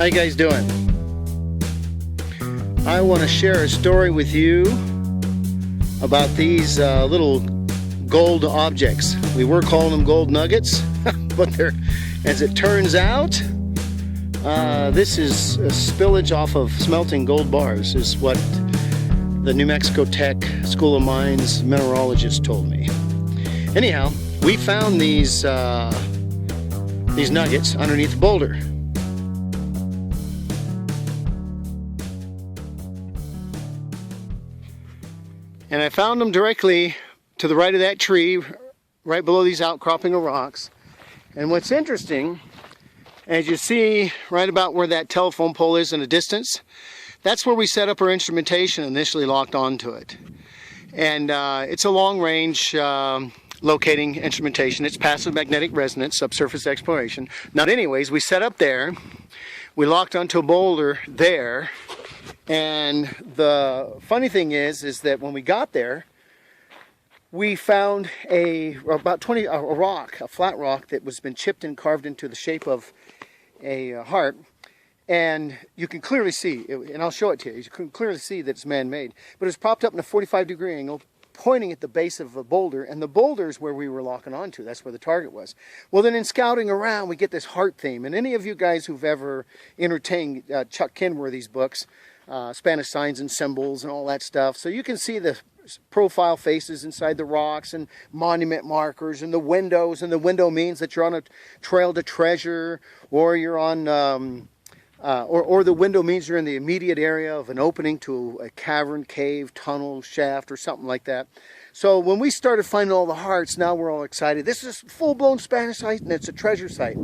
How you guys doing? I want to share a story with you about these little gold objects. We were calling them gold nuggets, but they're, as it turns out, this is a spillage off of smelting gold bars, is what the New Mexico Tech School of Mines mineralogist told me. Anyhow, we found these nuggets underneath the boulder. And I found them directly to the right of that tree, right below these outcropping of rocks. And what's interesting, as you see right about where that telephone pole is in the distance, that's where we set up our instrumentation, initially locked onto it. And it's a long-range locating instrumentation. It's passive magnetic resonance, subsurface exploration. Now anyways, we set up there, we locked onto a boulder there, and the funny thing is that when we got there, we found a flat rock that was been chipped and carved into the shape of a heart. And you can clearly see, and I'll show it to you, you can clearly see that it's man-made. But it's propped up in a 45-degree angle, pointing at the base of a boulder, and the boulder is where we were locking onto. That's where the target was. Well, then in scouting around, we get this heart theme. And any of you guys who've ever entertained Chuck Kenworthy's books, Spanish Signs and Symbols and all that stuff, so you can see the profile faces inside the rocks and monument markers and the windows, and the window means that you're on a trail to treasure, or you're on or the window means you're in the immediate area of an opening to a cavern, cave, tunnel, shaft, or something like that. So when we started finding all the hearts, now we're all excited. This is full-blown Spanish site, and it's a treasure site.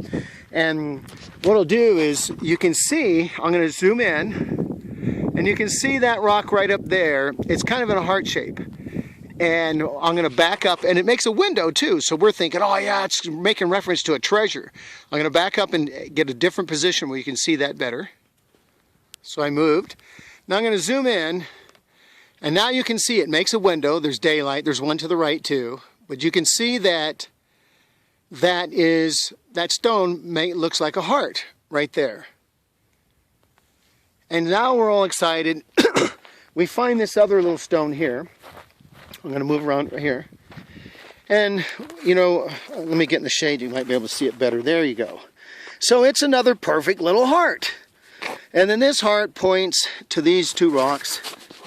And what I'll do is, you can see, I'm going to zoom in, and you can see that rock right up there. It's kind of in a heart shape. And I'm going to back up, and it makes a window too, so we're thinking, oh yeah, it's making reference to a treasure. I'm going to back up and get a different position where you can see that better. So I moved. Now I'm going to zoom in, and now you can see it makes a window. There's daylight. There's one to the right too. But you can see that that stone looks like a heart right there. And now we're all excited. We find this other little stone here. I'm going to move around right here. And, you know, let me get in the shade. You might be able to see it better. There you go. So it's another perfect little heart. And then this heart points to these two rocks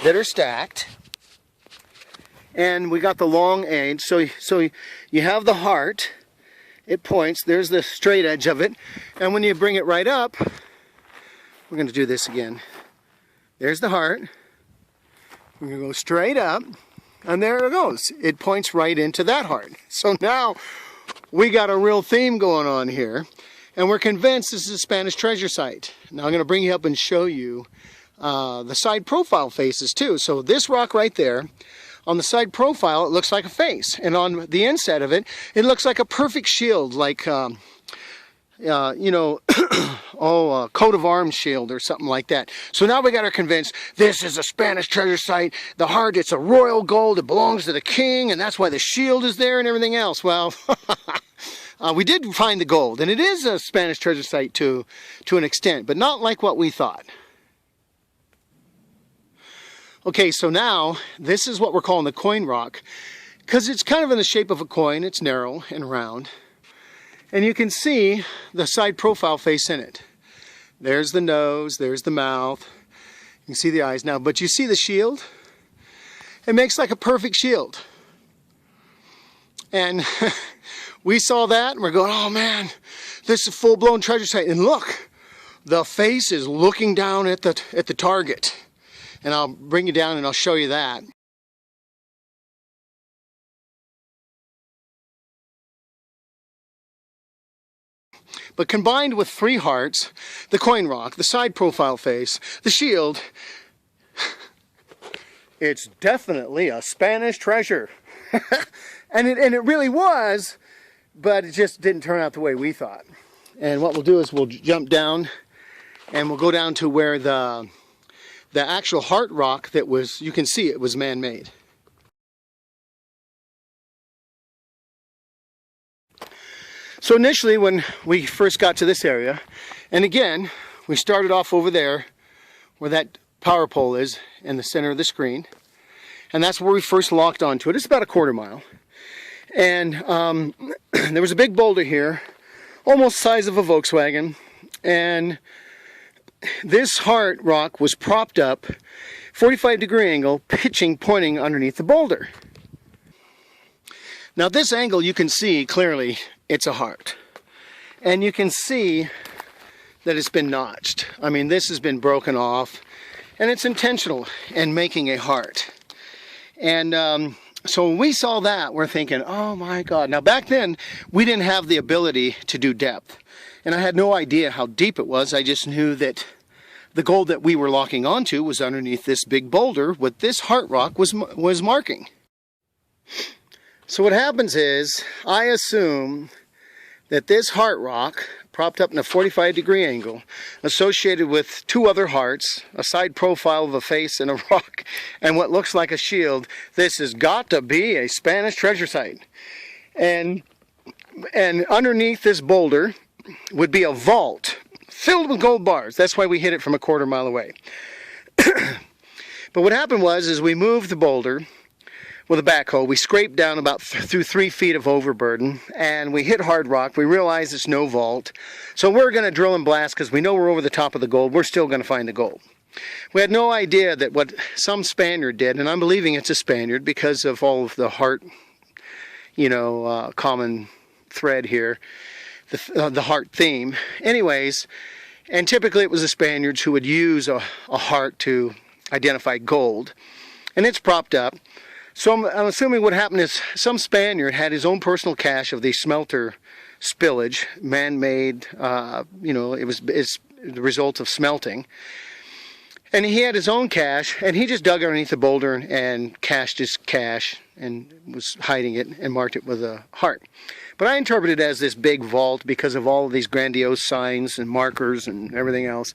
that are stacked. And we got the long edge. So you have the heart. It points. There's the straight edge of it. And when you bring it right up, we're going to do this again. There's the heart. We're going to go straight up. And there it goes. It points right into that heart. So now we got a real theme going on here. And we're convinced this is a Spanish treasure site. Now I'm going to bring you up and show you the side profile faces too. So this rock right there, on the side profile, it looks like a face. And on the inside of it, it looks like a perfect shield, like, you know, a coat of arms shield or something like that. So now we got her convinced this is a Spanish treasure site. The heart, it's a royal gold. It belongs to the king, and that's why the shield is there and everything else. Well, we did find the gold, and it is a Spanish treasure site to an extent, but not like what we thought. Okay, so now this is what we're calling the coin rock, because it's kind of in the shape of a coin. It's narrow and round. And you can see the side profile face in it. There's the nose, there's the mouth. You can see the eyes now, but you see the shield? It makes like a perfect shield. And we saw that and we're going, oh man, this is a full-blown treasure site. And look, the face is looking down at the target. And I'll bring you down and I'll show you that. But combined with three hearts, the coin rock, the side profile face, the shield, it's definitely a Spanish treasure. and it really was, but it just didn't turn out the way we thought. And what we'll do is we'll jump down and we'll go down to where the actual heart rock that was, you can see it was man-made. So initially when we first got to this area, and again, we started off over there where that power pole is in the center of the screen. And that's where we first locked onto it. It's about a quarter mile. And there was a big boulder here, almost the size of a Volkswagen. And this heart rock was propped up, 45-degree angle, pitching, pointing underneath the boulder. Now this angle, you can see clearly it's a heart. And you can see that it's been notched. I mean, this has been broken off, and it's intentional in making a heart. And so when we saw that, we're thinking, oh my God. Now back then, we didn't have the ability to do depth. And I had no idea how deep it was. I just knew that the gold that we were locking onto was underneath this big boulder, what this heart rock was marking. So what happens is, I assume that this heart rock, propped up in a 45-degree angle, associated with two other hearts, a side profile of a face and a rock, and what looks like a shield, this has got to be a Spanish treasure site. And underneath this boulder would be a vault filled with gold bars. That's why we hit it from a quarter mile away. But what happened was, is we moved the boulder with a backhoe. We scraped down about through 3 feet of overburden, and we hit hard rock. We realized it's no vault. So we're going to drill and blast because we know we're over the top of the gold. We're still going to find the gold. We had no idea that what some Spaniard did, and I'm believing it's a Spaniard because of all of the heart, common thread here, the heart theme. Anyways, and typically it was the Spaniards who would use a heart to identify gold. And it's propped up. So I'm assuming what happened is some Spaniard had his own personal cache of the smelter spillage, man-made, it's the result of smelting. And he had his own cache, and he just dug underneath the boulder and cached his cache and was hiding it and marked it with a heart. But I interpret it as this big vault because of all of these grandiose signs and markers and everything else.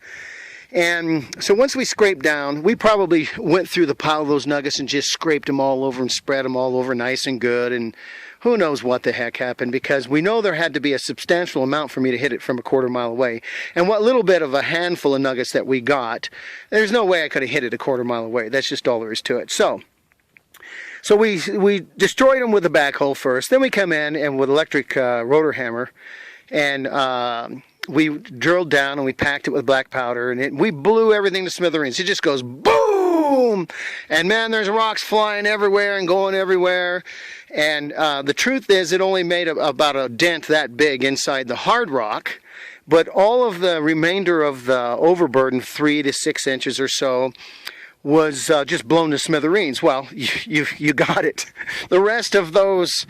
And so once we scraped down, we probably went through the pile of those nuggets and just scraped them all over and spread them all over nice and good. And who knows what the heck happened, because we know there had to be a substantial amount for me to hit it from a quarter mile away. And what little bit of a handful of nuggets that we got, there's no way I could have hit it a quarter mile away. That's just all there is to it. So we destroyed them with a backhoe first. Then we come in and with electric rotor hammer, and we drilled down and we packed it with black powder, and we blew everything to smithereens. It just goes boom! And man, there's rocks flying everywhere and going everywhere. And the truth is, it only made about a dent that big inside the hard rock. But all of the remainder of the overburden, 3 to 6 inches or so, was just blown to smithereens. Well, you got it. The rest of those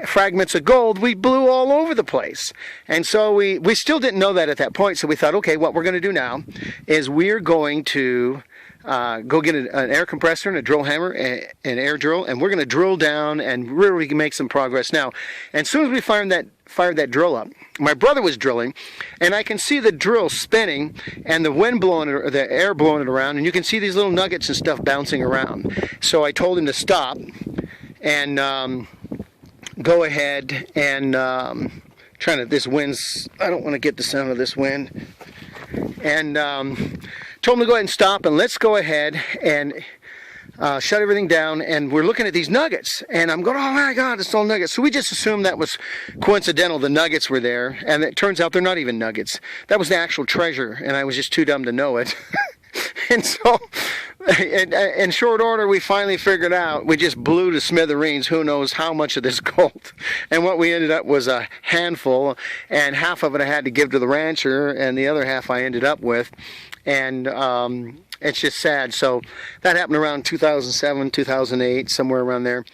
fragments of gold, we blew all over the place. And so we still didn't know that at that point. So we thought, okay, what we're going to do now is we're going to go get an air compressor and a drill hammer, an air drill, and we're going to drill down and really make some progress now. And as soon as we fired that drill up, my brother was drilling, and I can see the drill spinning and the wind blowing it, or the air blowing it around, and you can see these little nuggets and stuff bouncing around. So I told him to stop and go ahead and this wind's, I don't want to get the sound of this wind, and told him to go ahead and stop, and let's go ahead and shut everything down. And we're looking at these nuggets, and I'm going, oh my God, it's all nuggets. So we just assumed that was coincidental. The nuggets were there, and it turns out they're not even nuggets. That was the actual treasure, and I was just too dumb to know it. And so, in short order, we finally figured out, we just blew to smithereens who knows how much of this gold. And what we ended up was a handful, and half of it I had to give to the rancher, and the other half I ended up with. And it's just sad. So that happened around 2007, 2008, somewhere around there.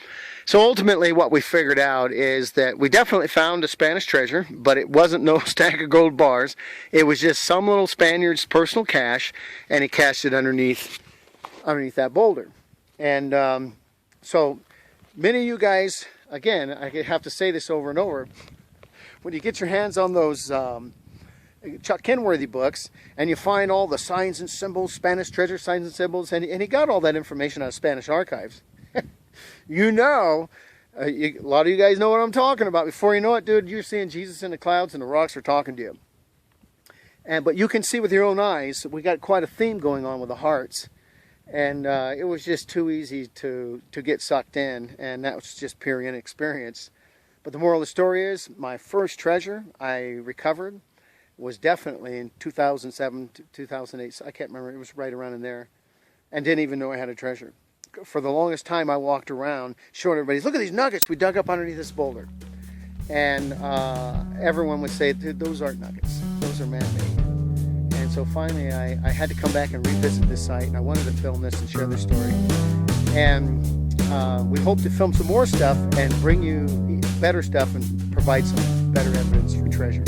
So ultimately what we figured out is that we definitely found a Spanish treasure, but it wasn't no stack of gold bars. It was just some little Spaniard's personal cache, and he cached it underneath that boulder. And so many of you guys, again, I have to say this over and over, when you get your hands on those Chuck Kenworthy books, and you find all the signs and symbols, Spanish treasure signs and symbols, and he got all that information out of Spanish archives. A lot of you guys know what I'm talking about. Before you know it, dude, you're seeing Jesus in the clouds and the rocks are talking to you. But you can see with your own eyes, we got quite a theme going on with the hearts. And it was just too easy to get sucked in, and that was just pure inexperience. But the moral of the story is, my first treasure I recovered was definitely in 2007 to 2008. I can't remember, it was right around in there. And didn't even know I had a treasure. For the longest time I walked around showing everybody, look at these nuggets we dug up underneath this boulder. And everyone would say, those aren't nuggets, those are man-made. And so finally I had to come back and revisit this site, and I wanted to film this and share this story. And we hope to film some more stuff and bring you better stuff and provide some better evidence for treasure.